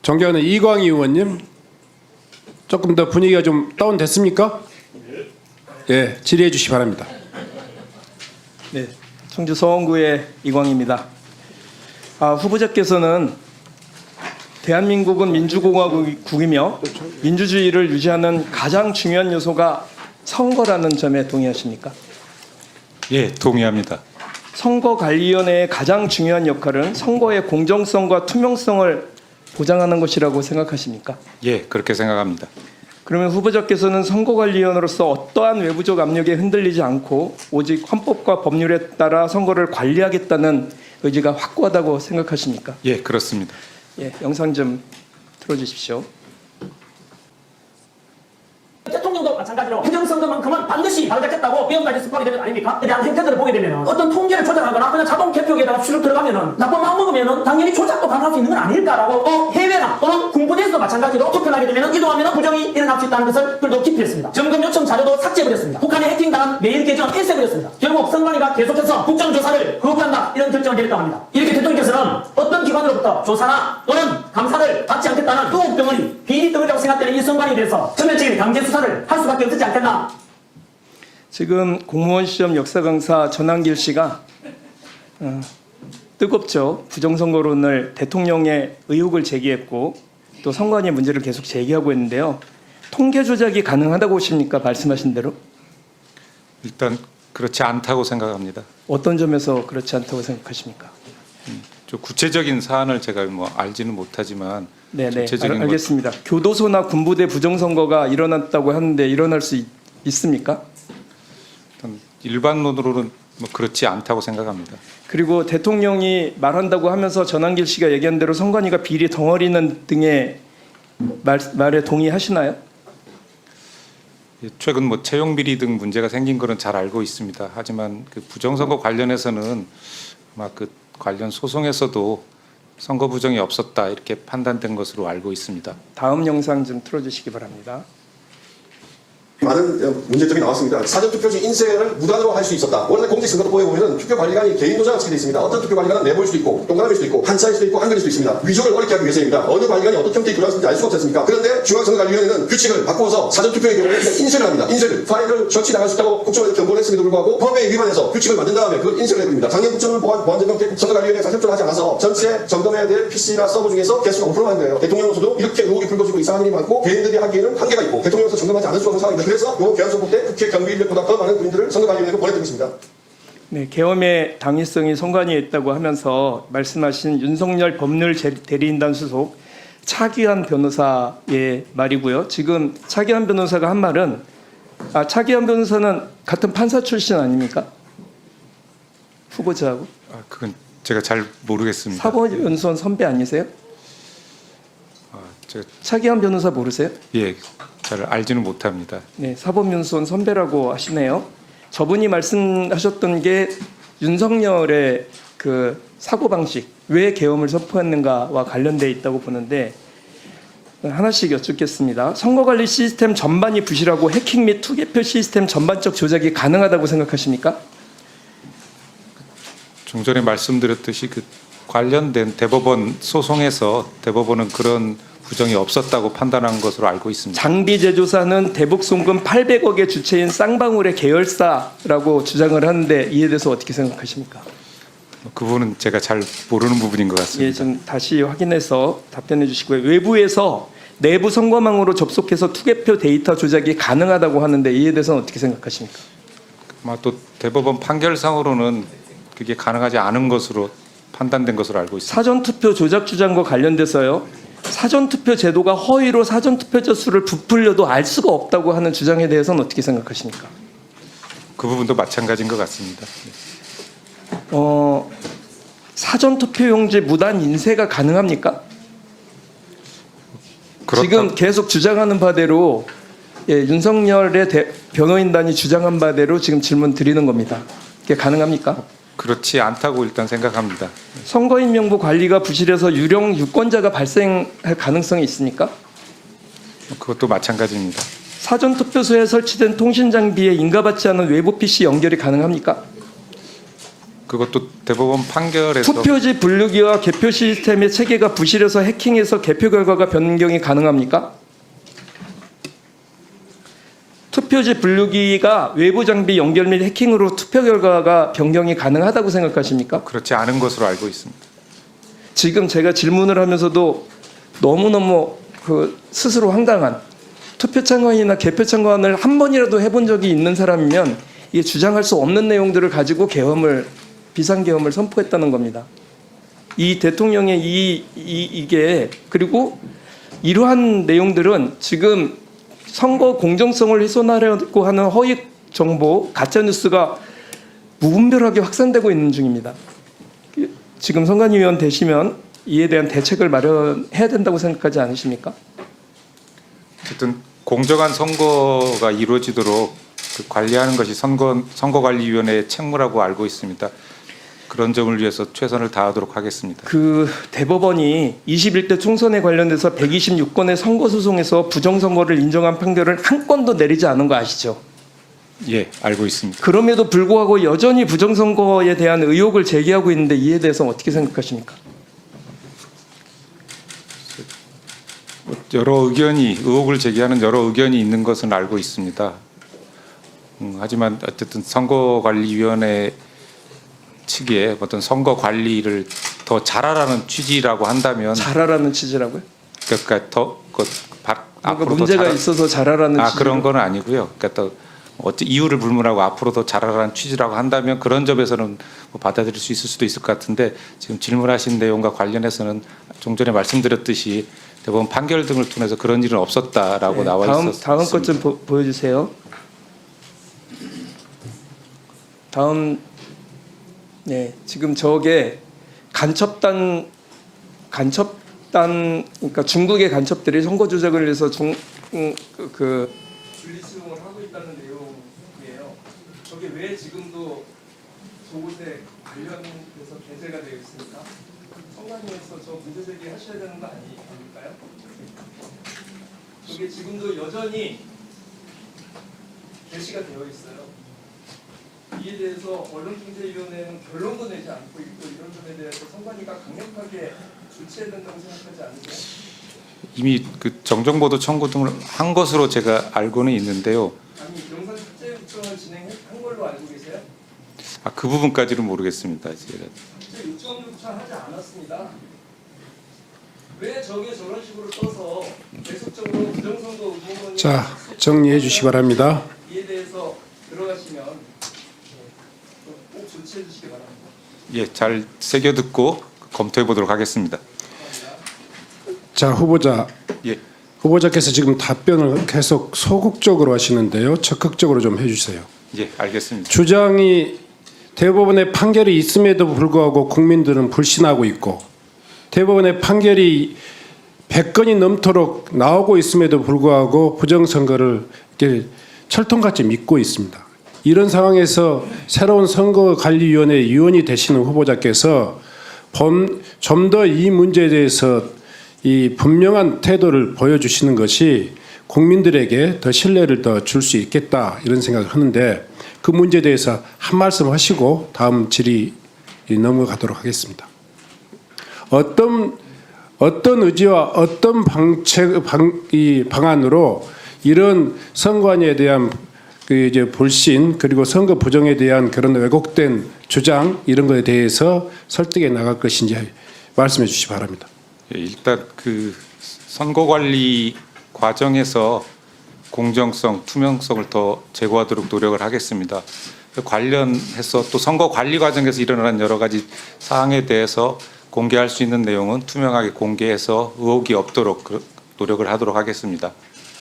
존경하는 이광희 의원님, 조금 더 분위기가 좀 다운됐습니까? 예, 질의해 주시기 바랍니다. 네, 청주 서원구의 이광희입니다. 후보자께서는 대한민국은 민주공화국이며 민주주의를 유지하는 가장 중요한 요소가 선거라는 점에 동의하십니까? 예, 동의합니다. 선거관리위원회의 가장 중요한 역할은 선거의 공정성과 투명성을 보장하는 것이라고 생각하십니까? 예, 그렇게 생각합니다. 그러면 후보자께서는 선거관리위원으로서 어떠한 외부적 압력에 흔들리지 않고 오직 헌법과 법률에 따라 선거를 관리하겠다는 의지가 확고하다고 생각하십니까? 예, 그렇습니다. 예, 영상 좀 틀어주십시오. 대통령도 마찬가지로 부정선거만큼은 반드시 바로잡겠다고 위험까지 스포하게 되는 거 아닙니까? 그에 대한 행태들을 보게 되면 어떤 통계를 조작하거나 그냥 자동 개표기에다가 수를 들어가면은 나쁜 마음 먹으면은 당연히 조작도 가능할 수 있는 건 아닐까라고 해외나 또는 군부대에서도 마찬가지로 투표하게 되면은 이동하면은 부정이 일어날 수 있다는 것을 그들도 기피했습니다. 점검 요청 자료도 삭제해버렸습니다. 북한에 해킹당한 메일 계정 폐쇄해버렸습니다. 결국 선관위가 계속해서 국정조사를 거부한다 이런 결정을 내렸다고 합니다. 이렇게 대통령께서는 어떤 기관으로부터 조사나 또는 감사를 받지 않겠다는 의혹덩어리 비리 덩어리라고 생각되는 이 선관위에 대해서 전면적인 강제 수사를 할 수밖에 없지 않겠나. 지금 공무원 시험 역사 강사 전한길 씨가 뜨겁죠. 부정선거론을 대통령의 의혹을 제기했고 또 선관위 문제를 계속 제기하고 있는데요. 통계 조작이 가능하다고 보십니까? 말씀하신 대로. 일단 그렇지 않다고 생각합니다. 어떤 점에서 그렇지 않다고 생각하십니까? 좀 구체적인 사안을 제가 알지는 못하지만 네네, 전체적인 알겠습니다. 교도소나 군부대 부정선거가 일어났다고 하는데 일어날 수 있습니까? 일단 일반론으로는 그렇지 않다고 생각합니다. 그리고 대통령이 말한다고 하면서 전한길 씨가 얘기한 대로 선관위가 비리 덩어리는 등의 말에 동의하시나요? 예, 최근 채용 비리 등 문제가 생긴 거는 잘 알고 있습니다. 하지만 그 부정선거 관련해서는 아마 그 관련 소송에서도 선거 부정이 없었다 이렇게 판단된 것으로 알고 있습니다. 다음 영상 좀 틀어주시기 바랍니다. 많은 문제점이 나왔습니다. 사전투표지 인쇄를 무단으로 할 수 있었다. 원래 공직선거법에 보면 투표관리관이 개인 도장을 쓰게 되어 있습니다. 어떤 투표관리관은 네모일 수도 있고 동그라미일 수도 있고 한자일 수도 있고 한글일 수도 있습니다. 위조를 어렵게 하기 위해서입니다. 어느 관리관이 어떤 형태의 도장을 쓰는지 알 수가 없지 않습니까? 그런데 중앙선거관리위원회는 규칙을 바꾸어서 사전투표의 경우에 인쇄를 합니다. 인쇄를 파일을 조치나갈 수 있다고 국정원에 경고를 했음에도 불구하고 법에 위반해서 규칙을 만든 다음에 그걸 인쇄를 해버립니다. 작년 국정원 보안정병 선거관리위원회가 협조를 하지 않아서 전체 점검해야 될 PC나 서버 중에서 개수가 5%만 거예요. 대통령으로서도 이렇게 의혹이 불거지고 이상한 일이 많고 개인들이 하기에는 한계가 있고 대통령으로서 점검하지 않을 수 없는 상황입니다. 그래서 이 개헌선거 때 국회 경비인력보다 더 많은 군인들을 선거관리위원회로 보내드리고 있습니다. 네, 계엄의 당위성이 선관위에 있다고 하면서 말씀하신 윤석열 법률 대리인단 수속 차기환 변호사의 말이고요. 지금 차기환 변호사가 한 말은 차기환 변호사는 같은 판사 출신 아닙니까? 후보자하고. 그건 제가 잘 모르겠습니다. 사법연수원 선배 아니세요? 제가 차기환 변호사 모르세요? 예, 잘 알지는 못합니다. 네, 사법연수원 선배라고 하시네요. 저분이 말씀하셨던 게 윤석열의 그 사고방식, 왜 계엄을 선포했는가와 관련돼 있다고 보는데 하나씩 여쭙겠습니다. 선거관리 시스템 전반이 부실하고 해킹 및 투개표 시스템 전반적 조작이 가능하다고 생각하십니까? 좀 전에 말씀드렸듯이 그 관련된 대법원 소송에서 대법원은 그런 부정이 없었다고 판단한 것으로 알고 있습니다. 장비 제조사는 대북 송금 800억의 주체인 쌍방울의 계열사라고 주장을 하는데 이에 대해서 어떻게 생각하십니까? 그 부분은 제가 잘 모르는 부분인 것 같습니다. 예, 좀 다시 확인해서 답변해 주시고요. 외부에서 내부 선거망으로 접속해서 투개표 데이터 조작이 가능하다고 하는데 이에 대해서는 어떻게 생각하십니까? 아마 또 대법원 판결상으로는 그게 가능하지 않은 것으로 판단된 것으로 알고 있습니다. 사전투표 조작 주장과 관련돼서요. 사전투표 제도가 허위로 사전투표자 수를 부풀려도 알 수가 없다고 하는 주장에 대해서는 어떻게 생각하십니까? 그 부분도 마찬가지인 것 같습니다. 사전투표용지 무단 인쇄가 가능합니까? 지금 계속 주장하는 바대로 윤석열의 변호인단이 주장한 바대로 지금 질문 드리는 겁니다. 이게 가능합니까? 그렇지 않다고 일단 생각합니다. 선거인 명부 관리가 부실해서 유령 유권자가 발생할 가능성이 있습니까? 그것도 마찬가지입니다. 사전투표소에 설치된 통신장비에 인가받지 않은 외부 PC 연결이 가능합니까? 그것도 대법원 판결에서 투표지 분류기와 개표 시스템의 체계가 부실해서 해킹해서 개표 결과가 변경이 가능합니까? 투표지 분류기가 외부 장비 연결 및 해킹으로 투표 결과가 변경이 가능하다고 생각하십니까? 그렇지 않은 것으로 알고 있습니다. 지금 제가 질문을 하면서도 너무너무 스스로 황당한 투표 참관이나 개표 참관을 한 번이라도 해본 적이 있는 사람이면 이게 주장할 수 없는 내용들을 가지고 비상계엄을 선포했다는 겁니다. 이 대통령의 이게 그리고 이러한 내용들은 지금 선거 공정성을 훼손하려고 하는 허위 정보, 가짜 뉴스가 무분별하게 확산되고 있는 중입니다. 지금 선관위원 되시면 이에 대한 대책을 마련해야 된다고 생각하지 않으십니까? 어쨌든 공정한 선거가 이루어지도록 관리하는 것이 선거관리위원회의 책무라고 알고 있습니다. 그런 점을 위해서 최선을 다하도록 하겠습니다. 대법원이 21대 총선에 관련돼서 126건의 선거소송에서 부정선거를 인정한 판결을 한 건도 내리지 않은 거 아시죠? 예, 알고 있습니다. 그럼에도 불구하고 여전히 부정선거에 대한 의혹을 제기하고 있는데 이에 대해서 어떻게 생각하십니까? 의혹을 제기하는 여러 의견이 있는 것은 알고 있습니다. 하지만 어쨌든 선거관리위원회 측에 어떤 선거 관리를 더 잘하라는 취지라고 한다면 잘하라는 취지라고요? 그러니까 앞으로 문제가 있어서 잘하라는 취지 그런 건 아니고요. 그러니까 또 이유를 불문하고 앞으로 더 잘하라는 취지라고 한다면 그런 점에서는 받아들일 수 있을 수도 있을 것 같은데 지금 질문하신 내용과 관련해서는 좀 전에 말씀드렸듯이 대법원 판결 등을 통해서 그런 일은 없었다라고 나와 있었습니다. 다음 것 좀 보여주세요. 네, 지금 저게 간첩단 그러니까 중국의 간첩들이 선거 조작을 위해서 분리수용을 하고 있다는 내용이에요. 저게 왜 지금도 저곳에 관련돼서 게재가 되어 있습니까? 선관위에서 저 문제 제기하셔야 되는 거 아닐까요? 저게 지금도 여전히 게시가 되어 있어요. 이에 대해서 언론중재위원회는 결론도 내지 않고 있고 이런 점에 대해서 선관위가 강력하게 조치해야 된다고 생각하지 않으세요? 이미 정정보도 청구 등을 한 것으로 제가 알고는 있는데요. 아니 영상 삭제 요청을 진행한 걸로 알고 계세요? 그 부분까지는 모르겠습니다. 제가. 삭제 요청조차 하지 않았습니다. 왜 저게 저런 식으로 써서 계속적으로 부정선거 의혹론이 자, 정리해 주시기 바랍니다. 이에 대해서 들어가시면 꼭 조치해 주시기 바랍니다. 예, 잘 새겨 듣고 검토해 보도록 하겠습니다. 자, 후보자. 예. 후보자께서 지금 답변을 계속 소극적으로 하시는데요. 적극적으로 좀 해주세요. 예, 알겠습니다. 주장이 대법원의 판결이 있음에도 불구하고 국민들은 불신하고 있고 대법원의 판결이 100건이 넘도록 나오고 있음에도 불구하고 부정선거를 이렇게 철통같이 믿고 있습니다. 이런 상황에서 새로운 선거관리위원회 위원이 되시는 후보자께서 좀 더 이 문제에 대해서 이 분명한 태도를 보여주시는 것이 국민들에게 더 신뢰를 더 줄 수 있겠다 이런 생각을 하는데 그 문제에 대해서 한 말씀 하시고 다음 질의 넘어가도록 하겠습니다. 어떤 의지와 어떤 방안으로 이런 선관위에 대한 이제 불신 그리고 선거 부정에 대한 그런 왜곡된 주장 이런 것에 대해서 설득해 나갈 것인지 말씀해 주시기 바랍니다. 예, 일단 선거관리 과정에서 공정성, 투명성을 더 제고하도록 노력을 하겠습니다. 관련해서 또 선거 관리 과정에서 일어나는 여러 가지 사항에 대해서 공개할 수 있는 내용은 투명하게 공개해서 의혹이 없도록 노력을 하도록 하겠습니다.